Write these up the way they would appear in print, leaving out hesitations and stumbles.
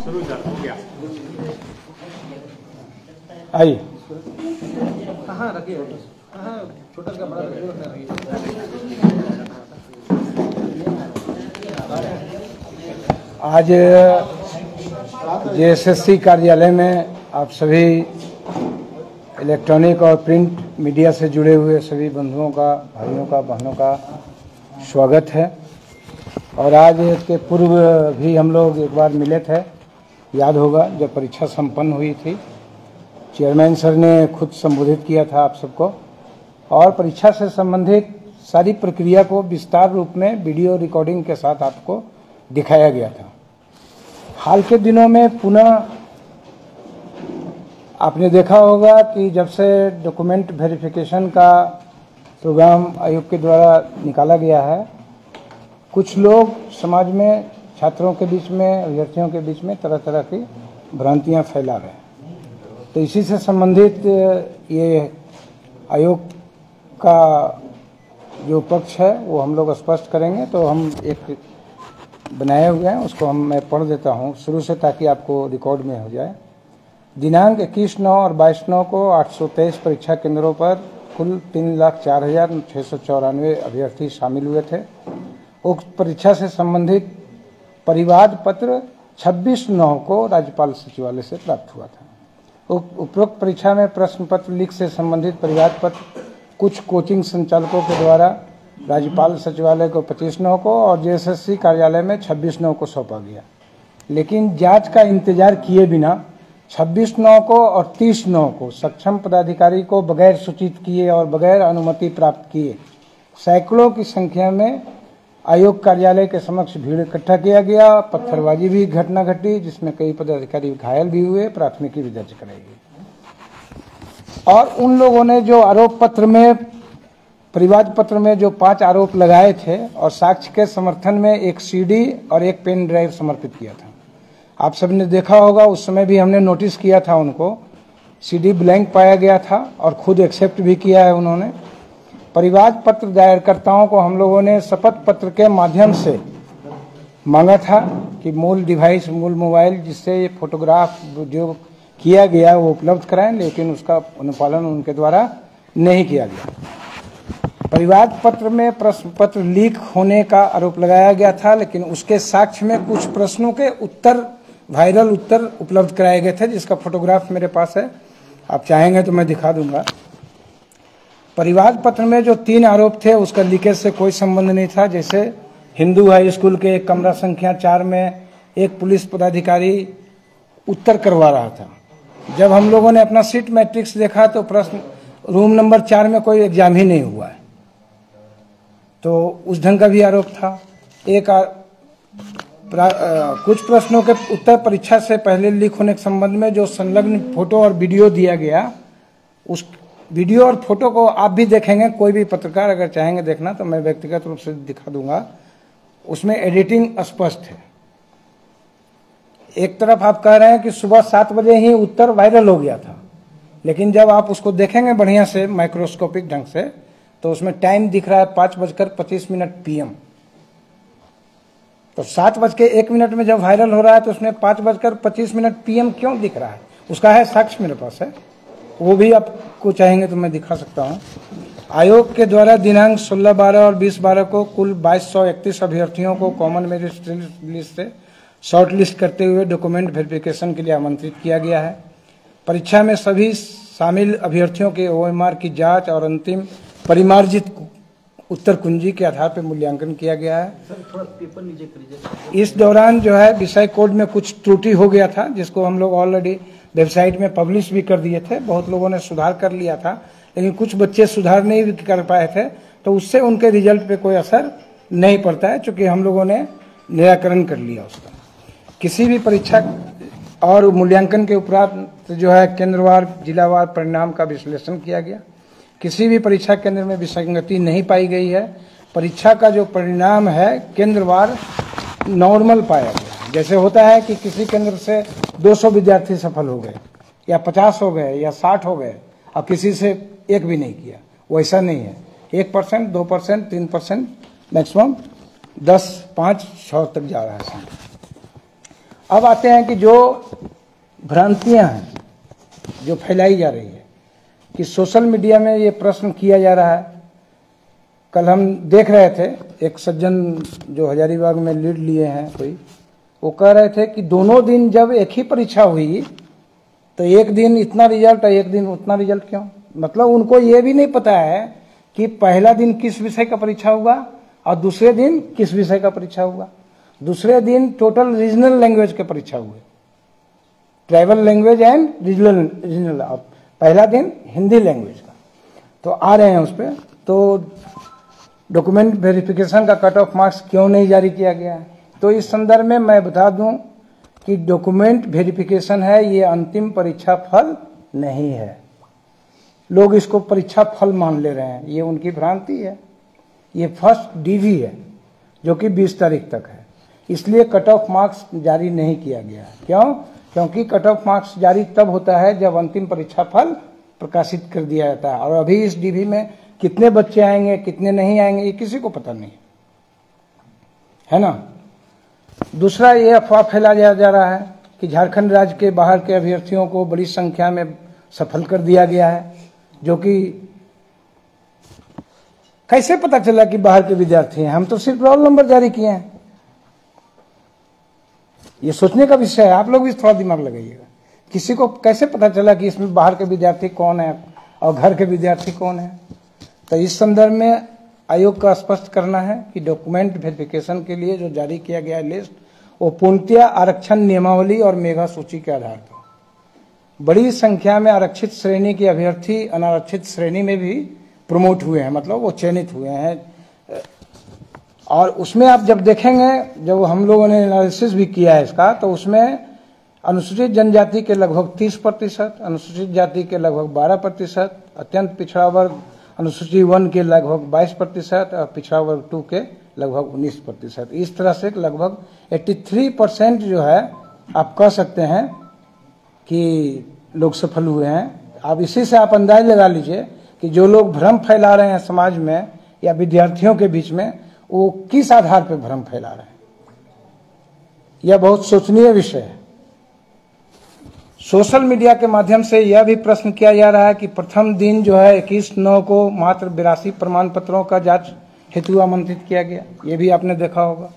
शुरू कर हो गया। आइए। कहाँ रखिए, कहाँ छोटा सा बड़ा आज जेएसएससी कार्यालय में आप सभी इलेक्ट्रॉनिक और प्रिंट मीडिया से जुड़े हुए सभी बंधुओं का, भाइयों का, बहनों का स्वागत है। और आज इसके पूर्व भी हम लोग एक बार मिले थे, याद होगा, जब परीक्षा संपन्न हुई थी। चेयरमैन सर ने खुद संबोधित किया था आप सबको और परीक्षा से संबंधित सारी प्रक्रिया को विस्तार रूप में वीडियो रिकॉर्डिंग के साथ आपको दिखाया गया था। हाल के दिनों में पुनः आपने देखा होगा कि जब से डॉक्यूमेंट वेरिफिकेशन का प्रोग्राम आयोग के द्वारा निकाला गया है, कुछ लोग समाज में, छात्रों के बीच में, अभ्यर्थियों के बीच में तरह तरह की भ्रांतियां फैला रहे हैं। तो इसी से संबंधित ये आयोग का जो पक्ष है वो हम लोग स्पष्ट करेंगे। तो हम एक बनाए हुए हैं, उसको मैं पढ़ देता हूँ शुरू से ताकि आपको रिकॉर्ड में हो जाए। दिनांक 21/9 और 22/9 को 823 परीक्षा केंद्रों पर कुल 3,04,694 अभ्यर्थी शामिल हुए थे। उक्त परीक्षा से संबंधित परिवाद पत्र 26/9 को राज्यपाल सचिवालय से प्राप्त हुआ था। उपरोक्त परीक्षा में प्रश्न पत्र लीक से संबंधित परिवाद पत्र कुछ कोचिंग संचालकों के द्वारा राज्यपाल सचिवालय को 25/9 को और जेएसएससी कार्यालय में 26/9 को सौंपा गया, लेकिन जांच का इंतजार किए बिना 26/9 को और 30/9 को सक्षम पदाधिकारी को बगैर सूचित किए और बगैर अनुमति प्राप्त किए सैकड़ों की संख्या में आयोग कार्यालय के समक्ष भीड़ इकट्ठा किया गया। पत्थरबाजी भी घटना घटी, जिसमें कई पदाधिकारी घायल भी हुए। प्राथमिकी भी दर्ज कराई गई और उन लोगों ने जो आरोप पत्र में, परिवाद पत्र में जो 5 आरोप लगाए थे और साक्ष्य के समर्थन में एक सीडी और एक पेन ड्राइव समर्पित किया था। आप सबने देखा होगा, उस समय भी हमने नोटिस किया था उनको। सीडी ब्लैंक पाया गया था और खुद एक्सेप्ट भी किया है उन्होंने। परिवाद पत्र दायरकर्ताओं को हम लोगों ने शपथ पत्र के माध्यम से मांगा था कि मूल डिवाइस, मूल मोबाइल जिससे ये फोटोग्राफ जो किया गया वो उपलब्ध कराएं, लेकिन उसका अनुपालन उनके द्वारा नहीं किया गया। परिवाद पत्र में प्रश्न पत्र लीक होने का आरोप लगाया गया था, लेकिन उसके साक्ष्य में कुछ प्रश्नों के उत्तर, वायरल उत्तर उपलब्ध कराए गए थे, जिसका फोटोग्राफ मेरे पास है। आप चाहेंगे तो मैं दिखा दूंगा। परिवाद पत्र में जो 3 आरोप थे उसका लीकेज से कोई संबंध नहीं था। जैसे हिंदू हाई स्कूल के कमरा संख्या 4 में एक पुलिस पदाधिकारी उत्तर करवा रहा था। जब हम लोगों ने अपना सीट मैट्रिक्स देखा तो प्रश्न रूम नंबर 4 में कोई एग्जाम ही नहीं हुआ है, तो उस ढंग का भी आरोप था। कुछ प्रश्नों के उत्तर परीक्षा से पहले लीक होने के संबंध में जो संलग्न फोटो और वीडियो दिया गया, उस वीडियो और फोटो को आप भी देखेंगे, कोई भी पत्रकार अगर चाहेंगे देखना तो मैं व्यक्तिगत रूप से दिखा दूंगा। उसमें एडिटिंग स्पष्ट है। एक तरफ आप कह रहे हैं कि सुबह 7 बजे ही उत्तर वायरल हो गया था, लेकिन जब आप उसको देखेंगे बढ़िया से माइक्रोस्कोपिक ढंग से तो उसमें टाइम दिख रहा है 5:25 PM। तो 7:01 में जब वायरल हो रहा है तो उसमें 5:25 PM क्यों दिख रहा है? उसका है साक्ष्य मेरे पास है, वो भी आपको चाहेंगे तो मैं दिखा सकता हूँ। आयोग के द्वारा दिनांक 16/12 और 20/12 को कुल 2231 अभ्यर्थियों को कॉमन मेरिट लिस्ट से शॉर्ट लिस्ट करते हुए डॉक्यूमेंट वेरिफिकेशन के लिए आमंत्रित किया गया है। परीक्षा में सभी शामिल अभ्यर्थियों के OMR की जांच और अंतिम परिमार्जित उत्तर कुंजी के आधार पर मूल्यांकन किया गया है। सर थोड़ा पेपर नीचे करिए। इस दौरान जो है विषय कोड में कुछ त्रुटि हो गया था, जिसको हम लोग ऑलरेडी वेबसाइट में पब्लिश भी कर दिए थे। बहुत लोगों ने सुधार कर लिया था, लेकिन कुछ बच्चे सुधार नहीं कर पाए थे, तो उससे उनके रिजल्ट पे कोई असर नहीं पड़ता है, चूंकि हम लोगों ने निराकरण कर लिया उसका। किसी भी परीक्षा और मूल्यांकन के उपरांत जो है केंद्रवार, जिलावार परिणाम का विश्लेषण किया गया। किसी भी परीक्षा केंद्र में विसंगति नहीं पाई गई है। परीक्षा का जो परिणाम है केंद्रवार नॉर्मल पाया गया। जैसे होता है कि किसी केंद्र से 200 विद्यार्थी सफल हो गए या 50 हो गए या 60 हो गए, अब किसी से एक भी नहीं किया, वैसा नहीं है। 1%, 2%, 3%, मैक्सिमम 10, 5, 6 तक जा रहा है। अब आते हैं कि जो भ्रांतियां हैं जो फैलाई जा रही है कि सोशल मीडिया में ये प्रश्न किया जा रहा है। कल हम देख रहे थे एक सज्जन जो हजारीबाग में लीड लिए हैं कोई, वो कह रहे थे कि दोनों दिन जब एक ही परीक्षा हुई तो एक दिन इतना रिजल्ट और एक दिन उतना रिजल्ट क्यों? मतलब उनको ये भी नहीं पता है कि पहला दिन किस विषय का परीक्षा हुआ और दूसरे दिन किस विषय का परीक्षा हुआ। दूसरे दिन टोटल रीजनल लैंग्वेज के परीक्षा हुए, ट्राइबल लैंग्वेज एंड रीजनल, और पहला दिन हिंदी लैंग्वेज का। तो आ रहे हैं उस पर, तो डॉक्यूमेंट वेरिफिकेशन का कट ऑफ मार्क्स क्यों नहीं जारी किया गया है? तो इस संदर्भ में मैं बता दूं कि डॉक्यूमेंट वेरिफिकेशन है, ये अंतिम परीक्षा फल नहीं है। लोग इसको परीक्षा फल मान ले रहे हैं, ये उनकी भ्रांति है। ये फर्स्ट डीवी है जो कि 20 तारीख तक है, इसलिए कट ऑफ मार्क्स जारी नहीं किया गया है। क्यों? क्योंकि कट ऑफ मार्क्स जारी तब होता है जब अंतिम परीक्षा फल प्रकाशित कर दिया जाता है, और अभी इस डीवी में कितने बच्चे आएंगे कितने नहीं आएंगे ये किसी को पता नहीं है ना। दूसरा, ये अफवाह फैलाया जा रहा है कि झारखंड राज्य के बाहर के अभ्यर्थियों को बड़ी संख्या में सफल कर दिया गया है, जो कि कैसे पता चला कि बाहर के विद्यार्थी हैं? हम तो सिर्फ रोल नंबर जारी किए हैं। ये सोचने का विषय है, आप लोग भी थोड़ा दिमाग लगाइएगा। किसी को कैसे पता चला कि इसमें बाहर के विद्यार्थी कौन है और घर के विद्यार्थी कौन है? तो इस संदर्भ में आयोग का स्पष्ट करना है कि डॉक्यूमेंट वेरिफिकेशन के लिए जो जारी किया गया लिस्ट, वो पूर्णतया आरक्षण नियमावली और मेगा सूची के आधार पर बड़ी संख्या में आरक्षित श्रेणी के अभ्यर्थी अनारक्षित श्रेणी में भी प्रमोट हुए हैं, मतलब वो चयनित हुए हैं। और उसमें आप जब देखेंगे, जब हम लोगों ने एनालिसिस भी किया है इसका, तो उसमें अनुसूचित जनजाति के लगभग 30%, अनुसूचित जाति के लगभग 12%, अत्यंत पिछड़ा वर्ग अनुसूची 1 के लगभग 22% और पिछड़ा वर्ग 2 के लगभग 19%। इस तरह से लगभग 83% जो है आप कह सकते हैं कि लोग सफल हुए हैं। अब इसी से आप अंदाज लगा लीजिए कि जो लोग भ्रम फैला रहे हैं समाज में या विद्यार्थियों के बीच में, वो किस आधार पर भ्रम फैला रहे हैं। यह बहुत सोचनीय विषय है। सोशल मीडिया के माध्यम से यह भी प्रश्न किया जा रहा है कि प्रथम दिन जो है 21/9 को मात्र 82 प्रमाण पत्रों का जांच हेतु आमंत्रित किया गया, ये भी आपने देखा होगा।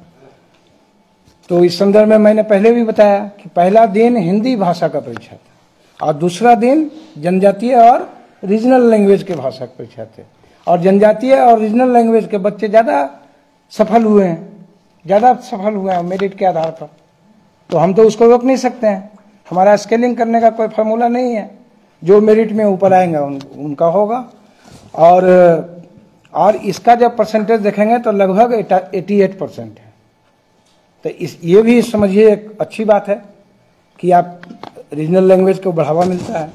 तो इस संदर्भ में मैंने पहले भी बताया कि पहला दिन हिंदी भाषा का परीक्षा था और दूसरा दिन जनजातीय और रीजनल लैंग्वेज के भाषा का परीक्षा थे, और जनजातीय और रीजनल लैंग्वेज के बच्चे ज़्यादा सफल हुए हैं मेरिट के आधार पर। तो हम तो उसको रोक नहीं सकते हैं, हमारा स्केलिंग करने का कोई फार्मूला नहीं है। जो मेरिट में ऊपर आएंगे उनका होगा। और इसका जब परसेंटेज देखेंगे तो लगभग 88% है। तो ये भी समझिए एक अच्छी बात है कि आप रीजनल लैंग्वेज को बढ़ावा मिलता है।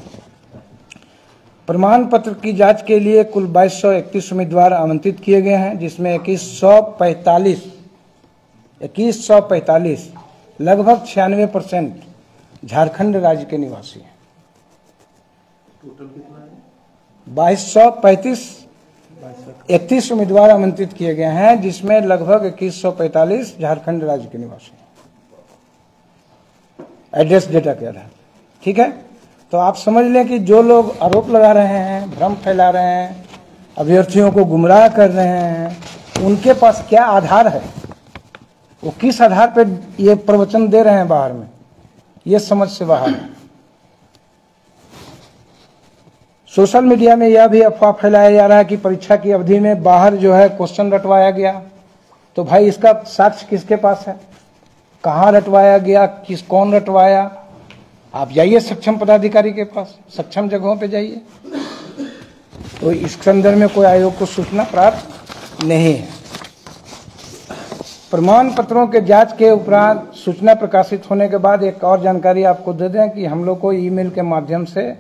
प्रमाण पत्र की जांच के लिए कुल 2231 उम्मीदवार आमंत्रित किए गए हैं, जिसमें 2145 लगभग 96% झारखंड राज्य के निवासी हैं। टोटल कितना है? 2231 उम्मीदवार आमंत्रित किए गए हैं, जिसमें लगभग 2145 झारखंड राज्य के निवासी हैं, एड्रेस डेटा के आधार। ठीक है, तो आप समझ लें कि जो लोग आरोप लगा रहे हैं, भ्रम फैला रहे हैं, अभ्यर्थियों को गुमराह कर रहे हैं, उनके पास क्या आधार है, वो किस आधार पर ये प्रवचन दे रहे हैं बाहर में, ये समझ से बाहर है। सोशल मीडिया में यह भी अफवाह फैलाया जा रहा है कि परीक्षा की अवधि में बाहर जो है क्वेश्चन रटवाया गया। तो भाई इसका साक्ष्य किसके पास है, कहाँ रटवाया गया, कौन रटवाया? आप जाइए सक्षम पदाधिकारी के पास, सक्षम जगहों पे जाइए। तो इस संदर्भ में कोई आयोग को सूचना प्राप्त नहीं है। प्रमाण पत्रों के जांच के उपरांत सूचना प्रकाशित होने के बाद एक और जानकारी आपको दे दें कि हम लोग को ईमेल के माध्यम से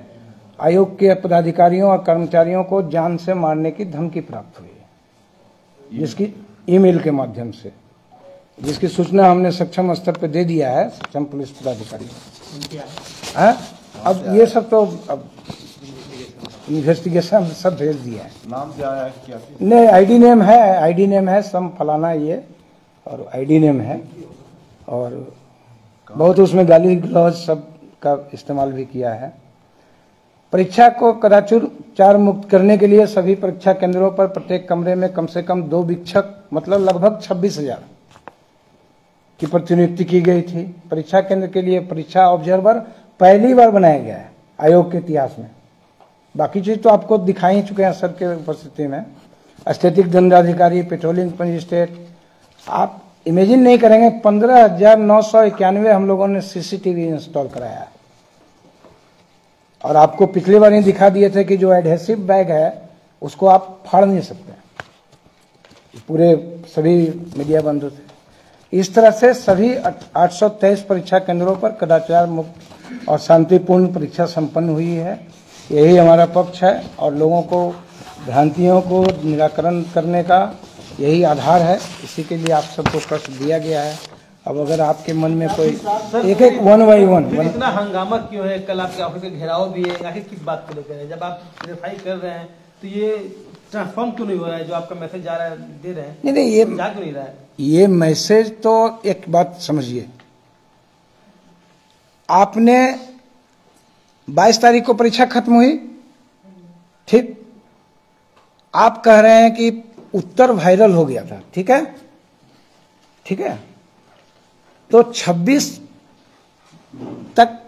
आयोग के पदाधिकारियों और कर्मचारियों को जान से मारने की धमकी प्राप्त हुई है, जिसकी ईमेल के माध्यम से, जिसकी सूचना हमने सक्षम स्तर पर दे दिया है, सक्षम पुलिस पदाधिकारियों। अब ये सब तो अब इन्वेस्टिगेशन सब भेज दिया है। नाम क्या है, क्या? नहीं, आईडी नेम है सम फलाना ये, और आईडी नेम है। और बहुत उसमें गाली गलौज सब का इस्तेमाल भी किया है। परीक्षा को कदाचार मुक्त करने के लिए सभी परीक्षा केंद्रों पर प्रत्येक कमरे में कम से कम 2 वीक्षक मतलब लगभग 26,000 की प्रतिनियुक्ति की गई थी। परीक्षा केंद्र के लिए परीक्षा ऑब्जर्वर पहली बार बनाया गया है आयोग के इतिहास में। बाकी चीज तो आपको दिखाई ही चुके हैं सर के उपस्थिति में। स्थैतिक दंडाधिकारी, पेट्रोलिंग मजिस्ट्रेट, आप इमेजिन नहीं करेंगे 15,991 हम लोगों ने सीसीटीवी इंस्टॉल कराया है। और आपको पिछली बार ही दिखा दिए थे कि जो एडहेसिव बैग है उसको आप फाड़ नहीं सकते, पूरे सभी मीडिया बंधु थे। इस तरह से सभी 823 परीक्षा केंद्रों पर कदाचार मुक्त और शांतिपूर्ण परीक्षा संपन्न हुई है। यही हमारा पक्ष है और लोगों को भ्रांतियों को निराकरण करने का यही आधार है। इसी के लिए आप सबको प्रश्न दिया गया है। अब अगर आपके मन में कोई एक वन बाई वन इतना हंगामा क्यों है? कल आपके ऑफिस का घेराव भी है, आखिर किस बात को लेकर है? जब आप वेरीफाई कर रहे हैं तो ये ट्रांसफॉर्म क्यों नहीं हो रहा है? जो आपका मैसेज जा रहा है, दे रहे हैं, नहीं ये जा क्यों नहीं रहा है? ये मैसेज तो एक बात समझिए, आपने 22 तारीख को परीक्षा खत्म हुई, ठीक, आप कह रहे हैं कि उत्तर वायरल हो गया था, ठीक है, ठीक है, तो 26 तक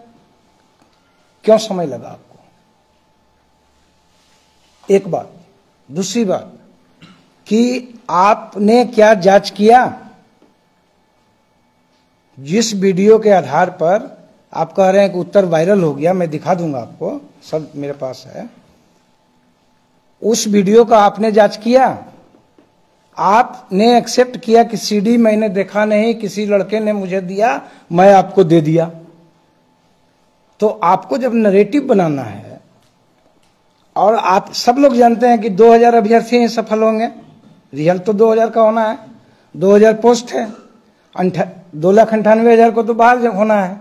क्यों समय लगा आपको? एक बात। दूसरी बात कि आपने क्या जांच किया? जिस वीडियो के आधार पर आप कह रहे हैं कि उत्तर वायरल हो गया, मैं दिखा दूंगा आपको, सब मेरे पास है, उस वीडियो का आपने जांच किया? आपने एक्सेप्ट किया कि सीडी मैंने देखा नहीं, किसी लड़के ने मुझे दिया, मैं आपको दे दिया। तो आपको जब नरेटिव बनाना है, और आप सब लोग जानते हैं कि 2000 अभ्यर्थी ही सफल होंगे, रिजल्ट तो 2000 का होना है, 2000 पोस्ट है, 2,98,000 को तो बाहर होना है।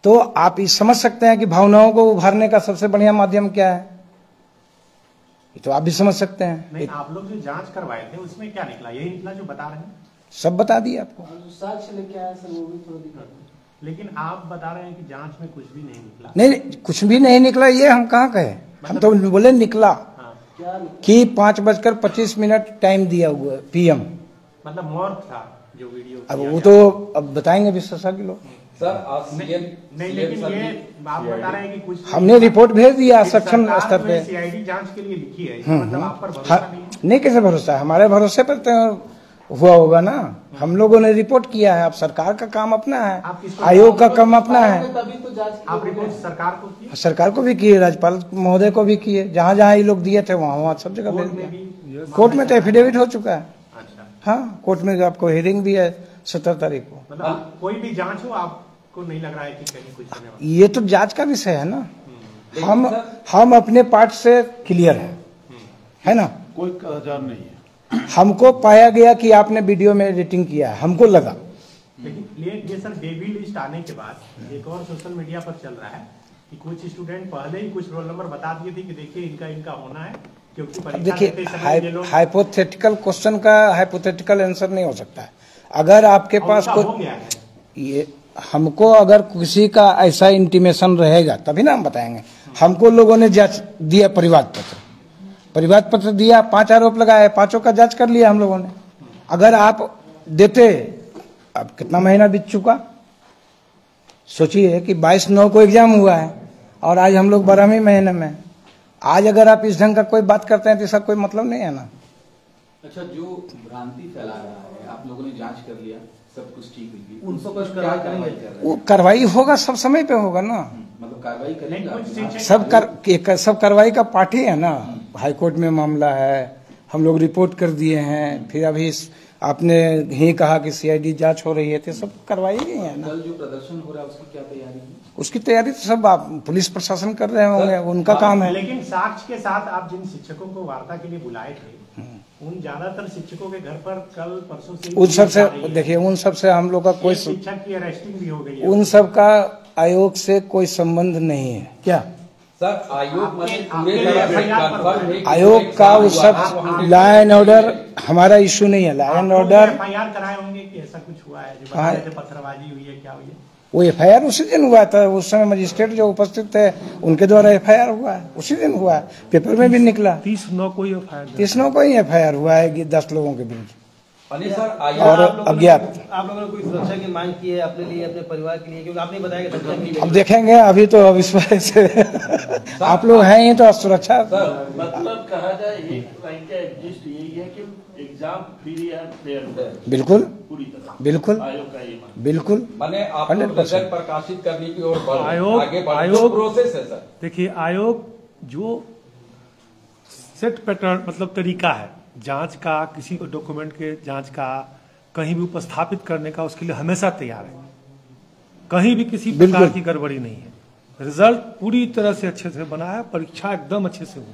तो आप ये समझ सकते हैं कि भावनाओं को उभारने का सबसे बढ़िया माध्यम क्या है, ये तो आप भी समझ सकते हैं। नहीं, आप लोग जो जांच करवाए थे उसमें क्या निकला? यही निकला जो बता रहे हैं? सब बता दिया आपको। साक्ष्य लेके आया सर, वो भी थोड़ा दिखा दो। लेकिन आप बता रहे हैं कि जांच में कुछ भी नहीं निकला। नहीं, कुछ भी नहीं निकला, ये हम कहाँ कहे, हम तो बोले निकला। हाँ। कि 5:25 टाइम दिया हुआ पीएम, मतलब मॉर्ग था जो वीडियो। अब वो तो अब बताएंगे विशेषज्ञ लोग। सर आप नहीं, लेकिन ये आप बता रहे हैं कि कुछ हमने रिपोर्ट भेज दिया सक्षम स्तर पे। सीआईडी जांच के लिए लिखी है, मतलब आप पर भरोसा नहीं है? नहीं, कैसे भरोसा है? हमारे भरोसे पर तो हुआ होगा ना, हम लोगों ने रिपोर्ट किया है। अब सरकार का काम अपना है, आयोग का काम अपना है। तभी तो जांच आप रिपोर्ट सरकार को की? सरकार को भी किए, राज्यपाल महोदय को भी किए, जहाँ जहाँ ये लोग दिए थे वहाँ सब जगह भेज दिया। कोर्ट में तो एफिडेविट हो चुका है। अच्छा, हाँ, कोर्ट में आपको हियरिंग भी है 17 तारीख को। मतलब कोई भी जांच हो, आपको नहीं लग रहा है कि कहीं कुछ होने वाला? ये तो जांच का विषय है ना। हम अपने पार्ट से क्लियर है ना, कोई कदाचार नहीं है। हमको पाया गया कि आपने वीडियो में एडिटिंग किया है, हमको लगा। लेकिन ये सर डेबी लिस्ट आने के बाद एक और सोशल मीडिया पर चल रहा है कि कुछ स्टूडेंट पहले ही कुछ रोल नंबर बता दिए थे कि देखिए इनका होना है, क्योंकि परीक्षा देखिए, देते समय ये लोग हाइपोथेटिकल क्वेश्चन का हाइपोथेटिकल आंसर नहीं हो सकता है। अगर आपके पास हो कोई, गया है। ये हमको अगर किसी का ऐसा इंटीमेशन रहेगा तभी ना हम बताएंगे। हमको लोगों ने जांच दिया, परिवाद पत्र दिया, 5 आरोप लगाए, 5 का जांच कर लिया हम लोगों ने। अगर आप देते, अब कितना महीना बीत चुका, सोचिए कि 22/9 को एग्जाम हुआ है और आज हम लोग 12वें महीने में। आज अगर आप इस ढंग का कोई बात करते हैं तो इसका कोई मतलब नहीं है ना। अच्छा, जो भ्रांति फैला रहा है, आप लोगों ने जांच कर लिया, सब कुछ ठीक हुई, उन सब कुछ कार्रवाई करेंगे? वो कार्रवाई होगा, सब समय पे होगा ना। मतलब कार्रवाई नहीं, कुछ करेंगे? सब कार्रवाई का पार्ट ही है ना। हाईकोर्ट में मामला है, हम लोग रिपोर्ट कर दिए हैं, फिर अभी आपने ही कहा कि सीआईडी जांच हो रही है, तो सब कार्रवाई ही है ना। कल जो प्रदर्शन हो रहा है उसकी क्या तैयारी है? उसकी तैयारी तो सब आप पुलिस प्रशासन कर रहे होंगे, उनका काम है। लेकिन साक्ष्य के साथ आप जिन शिक्षकों को वार्ता के लिए बुलाए थे, उन ज्यादातर शिक्षकों के घर पर कल परसों से उन सब से देखिए, उन सब से हम लोग का कोई, शिक्षक की अरेस्टिंग भी हो गई है। उन सब का आयोग से कोई संबंध नहीं है। क्या सर आयोग में पूरे तरह से कंफर्म है कि आयोग का वो सब लॉ एंड ऑर्डर हमारा इशू नहीं है। लॉ एंड ऑर्डर FIR कराए होंगे कि ऐसा कुछ हुआ है, जो हाँ। बता रहे थे पत्थरबाजी हुई है, क्या हुई है? वो FIR उसी दिन हुआ था। उस समय मजिस्ट्रेट जो उपस्थित थे उनके द्वारा FIR हुआ है, उसी दिन हुआ है, पेपर में भी निकला। 30/9 को FIR 30/9 को ही FIR हुआ है कि 10 लोगों के विरुद्ध अनिल सर और आयोग अज्ञात। आप लोगों ने कोई सुरक्षा की मांग की है अपने लिए, अपने परिवार के लिए, क्योंकि आपने बताया कि सुरक्षा की अब देखेंगे, अभी तो अब इस वजह से आप लोग हैं ही तो सुरक्षा। मतलब कहा जाए एक लाइन का एग्जिस्ट यही है कि एग्जाम फ्री एंड फेयर बिल्कुल पूरी तरह बिल्कुल आयोग का ये मानना। बिल्कुल माने आप लोग 100%। रिजल्ट प्रकाशित करने की ओर आयोग- आयोग प्रोसेस है सर। देखिए, आयोग जो सेट पैटर्न मतलब तरीका है जांच का, किसी को डॉक्यूमेंट के जांच का, कहीं भी उपस्थापित करने का, उसके लिए हमेशा तैयार है। कहीं भी किसी प्रकार बिल्कुल। की गड़बड़ी नहीं है। रिजल्ट पूरी तरह से अच्छे से बना है, परीक्षा एकदम अच्छे से हुई।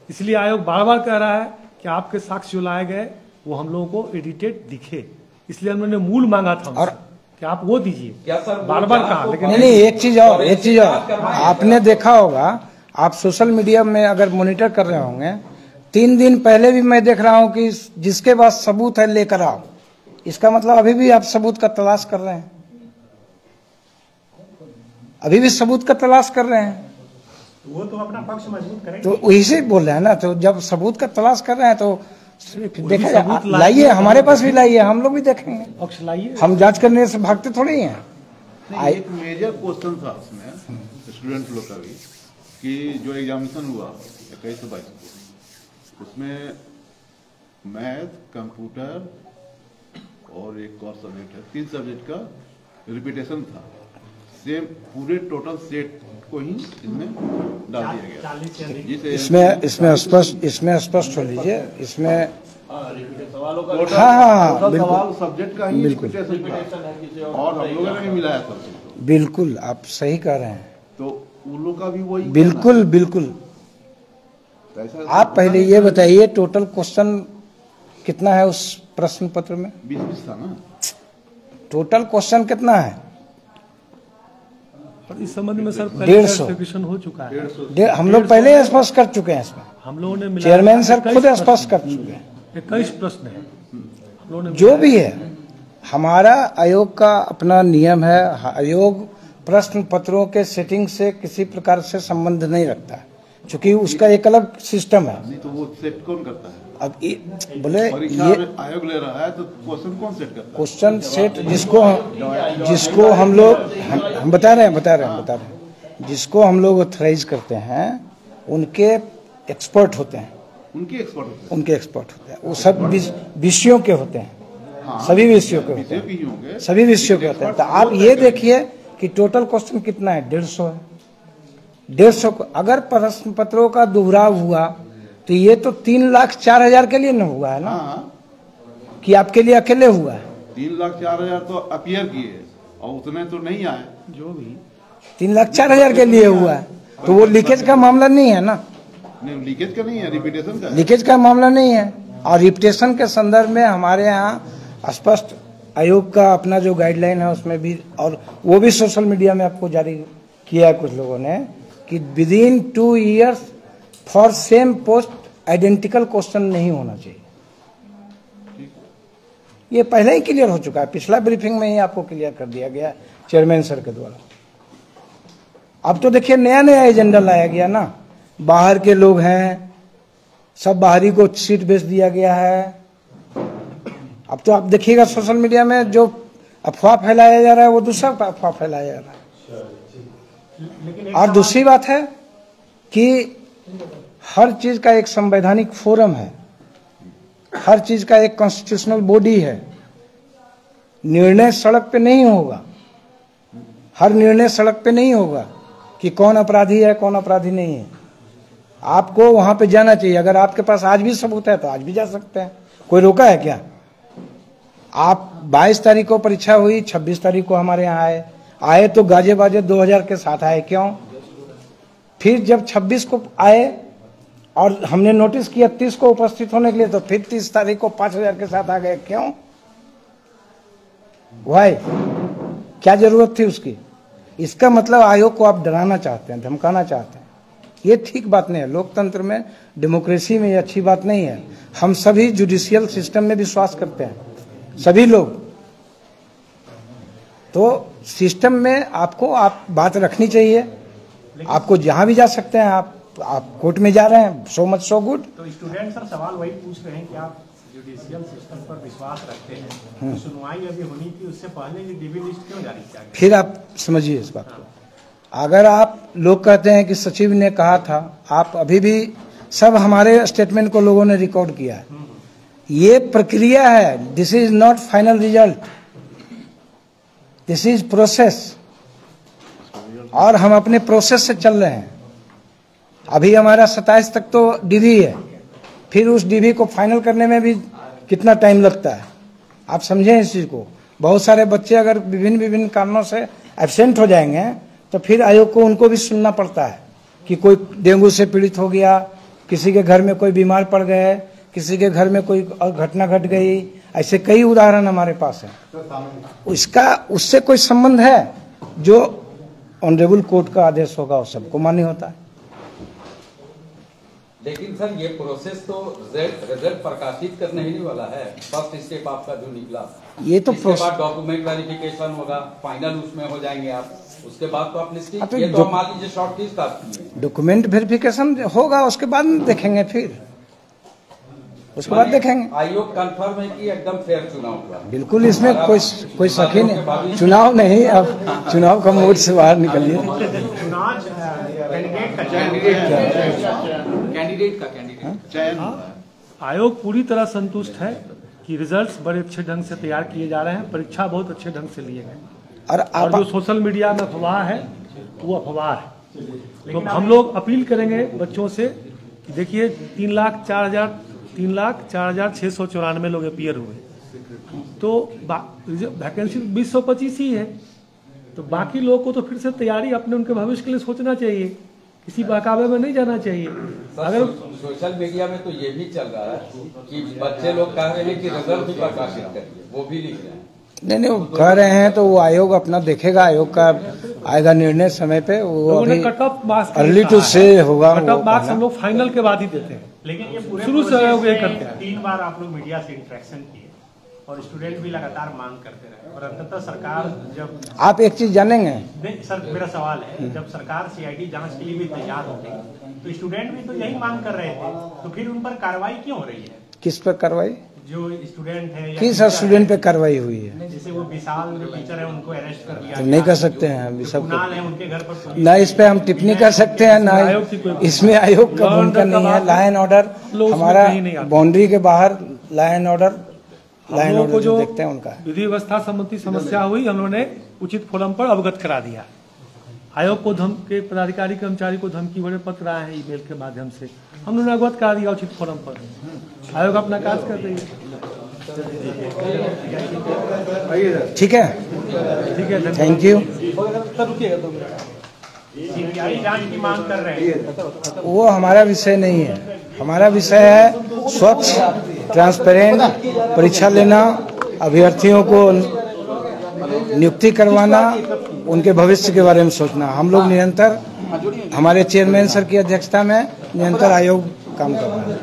इसलिए आयोग बार बार कह रहा है कि आपके साक्ष्य जो लाए गए वो हम लोगों को एडिटेड दिखे, इसलिए हमने मूल मांगा था और कि आप वो दीजिए। क्या सर वो बार बार जांच कहा, को लेकिन नहीं, एक चीज और आपने देखा होगा, आप सोशल मीडिया में अगर मॉनिटर कर रहे होंगे, 3 दिन पहले भी मैं देख रहा हूं कि जिसके पास सबूत है लेकर आओ। इसका मतलब अभी भी आप सबूत का तलाश कर रहे हैं, अभी भी सबूत का तलाश कर रहे हैं। वो तो अपना पक्ष मजबूत करेंगे। तो वही से बोल रहे हैं ना, तो जब सबूत का तलाश कर रहे हैं तो देखा सबूत जाए, लाइए, हमारे पास भी लाइए, हम लोग भी देखेंगे। पक्ष लाइए। हम जांच करने से भागते थोड़ी ही हैं। नहीं, एक मेजर क्वेश्चन था उसमें स्टूडेंट लोग का भी कि जो एग्जामिनेशन हुआ 21 से 22 उसमें मैथ, कंप्यूटर और एक और सब्जेक्ट है, 3 सब्जेक्ट का रिपीटेशन था। सेम पूरे टोटल सेट को ही इसमें डाल दिया गया। 40 से अधिक। जिसे इसमें स्पष्ट हो लीजिए, इसमें सवालों का हाँ, टोटल बिल्कुल। सवाल सब्जेक्ट का ही बिल्कुल। रिपीटेशन है किसी और हम लोगों ने भी मिलाया था उसको। बिल्कुल आप सही कह रहे हैं, तो उन लोग का भी वही बिल्कुल बिल्कुल। तो ऐसा आप पहले ये बताइए, टोटल क्वेश्चन कितना है उस प्रश्न पत्र में? 20 था ना। टोटल क्वेश्चन कितना है? और इस संबंध में सर 150 क्लैरिफिकेशन हो चुका है। हम लोग पहले स्पष्ट कर चुके हैं इसमें, हम लोगों ने मिला चेयरमैन सर 21 खुद प्रश्न। स्पष्ट कर चुके हैं। 21 प्रश्न है हम लोगों ने जो भी है, हमारा आयोग का अपना नियम है। आयोग प्रश्न पत्रों के सेटिंग से किसी प्रकार से संबंध नहीं रखता है, क्योंकि उसका एक अलग सिस्टम है। नहीं तो वो सेट कौन करता है? अब बोले परीक्षा ये में आयोग ले रहा है तो क्वेश्चन कौन सेट करता है? क्वेश्चन सेट जिसको हम लोग हम बता रहे हैं, जिसको हम लोग ऑथराइज करते हैं उनके एक्सपर्ट होते हैं, उनके एक्सपर्ट होते उनके एक्सपर्ट होते हैं। वो सब विषयों के होते हैं, हाँ, सभी विषयों के होते विषय हैं, भी होंगे, सभी विषयों के होते हैं। तो आप ये देखिए कि टोटल क्वेश्चन कितना है, 150 है। 150 अगर प्रश्न पत्रों का दोहराव हुआ तो ये तो 3,04,000 के लिए न हुआ है ना, हाँ, कि आपके लिए अकेले हुआ है। 3,04,000 तो अपीयर किए और उतने तो नहीं आए। जो भी 3,04,000 के लिए हुआ है, तो वो लीकेज का मामला नहीं है ना, नहीं लीकेज का नहीं है, रिपीटेशन का है। लीकेज का मामला नहीं है। और रिपीटेशन के संदर्भ में हमारे यहाँ स्पष्ट आयोग का अपना जो गाइडलाइन है उसमें भी, और वो भी सोशल मीडिया में आपको जारी किया है कुछ लोगों ने, कि within 2 years for same post identical question नहीं होना चाहिए। ये पहले ही क्लियर हो चुका है, पिछला ब्रीफिंग में ही आपको क्लियर कर दिया गया चेयरमैन सर के द्वारा। अब तो देखिए नया नया एजेंडा लाया गया ना, बाहर के लोग हैं, सब बाहरी को सीट बेच दिया गया है। अब तो आप देखिएगा सोशल मीडिया में जो अफवाह फैलाया जा रहा है वो दूसरा अफवाह फैलाया जा रहा है। और दूसरी बात है कि हर चीज का एक संवैधानिक फोरम है, हर चीज का एक कॉन्स्टिट्यूशनल बॉडी है। निर्णय सड़क पे नहीं होगा, हर निर्णय सड़क पे नहीं होगा कि कौन अपराधी है कौन अपराधी नहीं है। आपको वहां पे जाना चाहिए। अगर आपके पास आज भी सबूत है तो आज भी जा सकते हैं, कोई रोका है क्या? आप 22 तारीख को परीक्षा हुई, 26 तारीख को हमारे यहाँ आए तो गाजे बाजे 2000 के साथ आए, क्यों? फिर जब 26 को आए और हमने नोटिस किया 30 को उपस्थित होने के लिए, तो फिर 30 तारीख को 5000 के साथ आ गए, क्यों? वाई? क्या जरूरत थी उसकी? इसका मतलब आयोग को आप डराना चाहते हैं, धमकाना चाहते हैं। ये ठीक बात नहीं है। लोकतंत्र में, डेमोक्रेसी में ये अच्छी बात नहीं है। हम सभी जुडिशियल सिस्टम में विश्वास करते हैं, सभी लोग। तो सिस्टम में आपको आप बात रखनी चाहिए। आपको जहां भी जा सकते हैं, आप कोर्ट में जा रहे हैं, सो मच सो गुड। तो स्टूडेंट सर सवाल वही पूछ रहे हैं कि आप जुडिशियल सिस्टम पर विश्वास रखते हैं, तो सुनवाई अभी होनी थी, उससे पहले ये डीबी लिस्ट क्यों जारी किया गया? फिर आप समझिए इस बात को। अगर आप लोग कहते हैं कि सचिव ने कहा था, आप अभी भी सब हमारे स्टेटमेंट को लोगों ने रिकॉर्ड किया है। ये प्रक्रिया है, this is not final result, this is process, और हम अपने प्रोसेस से चल रहे हैं। अभी हमारा 27 तक तो डीवी है, फिर उस डीवी को फाइनल करने में भी कितना टाइम लगता है, आप समझें इस चीज को। बहुत सारे बच्चे अगर विभिन्न कारणों से एब्सेंट हो जाएंगे तो फिर आयोग को उनको भी सुनना पड़ता है कि कोई डेंगू से पीड़ित हो गया, किसी के घर में कोई बीमार पड़ गए, किसी के घर में कोई घटना घट गई, ऐसे कई उदाहरण हमारे पास है। उससे कोई संबंध है? जो ऑनरेबल कोर्ट का आदेश होगा वो सबको मान्य होता है। लेकिन सर ये प्रोसेस तो रिजल्ट प्रकाशित करने ही नहीं वाला है। फर्स्ट स्टेप आपका जो निकला, ये तो इसके बाद डॉक्यूमेंट वेरिफिकेशन होगा, फाइनल उसमें हो जाएंगे आप, उसके बाद तो आप लिस्टिंग, ये तो मान लीजिए शॉर्ट लिस्ट आपकी, डॉक्यूमेंट वेरिफिकेशन होगा, उसके बाद देखेंगे, फिर उसके बाद देखेंगे। आयोग कंफर्म है कि एकदम फेयर चुनाव हुआ? बिल्कुल, इसमें कोई शक ही नहीं। चुनाव नहीं, अब चुनाव का मोड से बाहर निकलिए। आयोग पूरी तरह संतुष्ट है कि रिजल्ट्स बड़े अच्छे ढंग से तैयार किए जा रहे हैं, परीक्षा बहुत अच्छे ढंग से लिए गए, और जो सोशल मीडिया में अफवाह है वो अफवाह है। तो हम लोग अपील करेंगे बच्चों से कि देखिए 3,04,694 लोग अपीयर हुए, तो वैकेंसी 2025 ही है, तो बाकी लोगों को तो फिर से तैयारी अपने उनके भविष्य के लिए सोचना चाहिए, किसी बहकावे में नहीं जाना चाहिए। अगर सोशल मीडिया में तो ये भी चल रहा है कि बच्चे लोग कह रहे हैं कि रिजल्ट भी प्रकाशित करिए, वो भी लिख रहे हैं। नहीं, वो कह रहे हैं तो वो आयोग अपना देखेगा, आयोग का आएगा निर्णय समय पे। वो अभी cut off marks early to से होगा। कट ऑफ मार्क्स हम लोग फाइनल के बाद ही देते हैं, लेकिन ये पूरे शुरू से आयोग ये करते हैं। 3 बार आप लोग मीडिया से इंटरेक्शन किए और स्टूडेंट भी लगातार मांग करते रहे, और अंततः सरकार जब आप एक चीज जानेंगे। नहीं सर, मेरा सवाल है, जब सरकार सीआईडी जांच के लिए भी तैयार हो गई तो स्टूडेंट भी तो यही मांग कर रहे थे, तो फिर उन पर कार्रवाई क्यों हो रही है? किस पर कार्रवाई? जो स्टूडेंट है या किस स्टूडेंट पे कार्रवाई हुई है? जैसे वो विशाल जो टीचर है उनको अरेस्ट कर दिया, तो नहीं कर सकते हैं अभी सब कुणाल है उनके घर पर, ना इस पे हम टिप्पणी कर सकते हैं, ना इसमें आयोग का भूमिका नहीं है। लॉ एंड ऑर्डर हमारा बाउंड्री के बाहर, लॉ एंड ऑर्डर जो देखते हैं उनका। विधि व्यवस्था संबंधी समस्या हुई, हम लोगों ने उचित फोरम पर अवगत करा दिया। आयोग को के पदाधिकारी कर्मचारी को धमकी भरे पत्र आए हैं ईमेल के माध्यम से, हम लोगों ने अवगत करा दिया उचित फोरम पर। आयोग अपना कार्य कर रही है। ठीक है, ठीक है, थैंक यू। सीबीआई जांच की मांग कर रहे हैं, वो हमारा विषय नहीं है। हमारा विषय है स्वच्छ, ट्रांसपेरेंट परीक्षा लेना, अभ्यर्थियों को नियुक्ति करवाना, उनके भविष्य के बारे में सोचना। हम लोग निरंतर, हमारे चेयरमैन सर की अध्यक्षता में निरंतर आयोग काम कर रहा है।